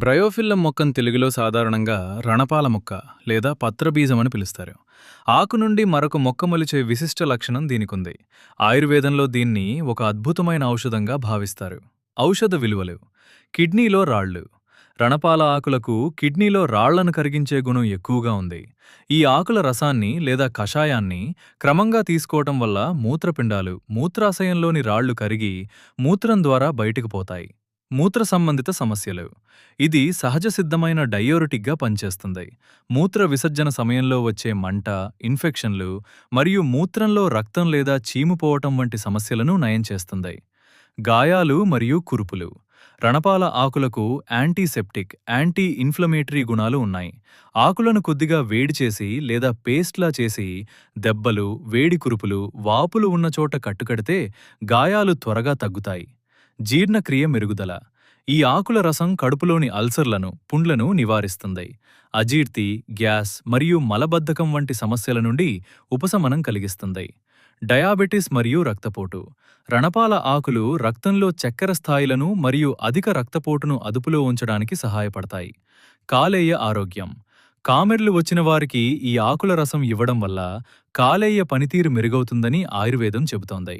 Bryophyllum మొక్కను తెలుగులో సాధారణంగా రణపాల మొక్క లేదా పత్రబీజం అని పిలుస్తారు. ఆకు నుండి మరొక మొక్క మొలిచే విశిష్ట లక్షణం దీనికుంది. ఆయుర్వేదంలో దీన్ని ఒక అద్భుతమైన ఔషధంగా భావిస్తారు. ఔషధ విలువలు: కిడ్నీలో రాళ్లు. రణపాల ఆకులకు కిడ్నీలో రాళ్లను కరిగించే గుణం ఎక్కువగా ఉంది. ఈ ఆకుల రసాన్ని లేదా కషాయాన్ని క్రమంగా తీసుకోవటం వల్ల మూత్రపిండాలు, మూత్రాశయంలోని రాళ్లు కరిగి మూత్రం ద్వారా బయటకు పోతాయి. మూత్ర సంబంధిత సమస్యలు: ఇది సహజ సిద్ధమైన డయోరెటిక్గా పనిచేస్తుంది. మూత్ర విసర్జన సమయంలో వచ్చే మంట, ఇన్ఫెక్షన్లు మరియు మూత్రంలో రక్తం లేదా చీము పోవటం వంటి సమస్యలను నయం చేస్తుంది. గాయాలు మరియు కురుపులు: రణపాల ఆకులకు యాంటీసెప్టిక్, యాంటీ ఇన్ఫ్లమేటరీ గుణాలు ఉన్నాయి. ఆకులను కొద్దిగా వేడి చేసి లేదా పేస్ట్లా చేసి దెబ్బలు, వేడి కురుపులు, వాపులు ఉన్న చోట కట్టుకడితే గాయాలు త్వరగా తగ్గుతాయి. జీర్ణక్రియ మెరుగుదల: ఈ ఆకుల రసం కడుపులోని అల్సర్లను, పుండ్లను నివారిస్తుంది. అజీర్తి, గ్యాస్ మరియు మలబద్ధకం వంటి సమస్యల నుండి ఉపశమనం కలిగిస్తుంది. డయాబెటిస్ మరియు రక్తపోటు: రణపాల ఆకులు రక్తంలో చక్కెర స్థాయిలను మరియు అధిక రక్తపోటును అదుపులో ఉంచడానికి సహాయపడతాయి. కాలేయ ఆరోగ్యం: కామెర్లు వచ్చిన వారికి ఈ ఆకుల రసం ఇవ్వడం వల్ల కాలేయ పనితీరు మెరుగవుతుందని ఆయుర్వేదం చెబుతోంది.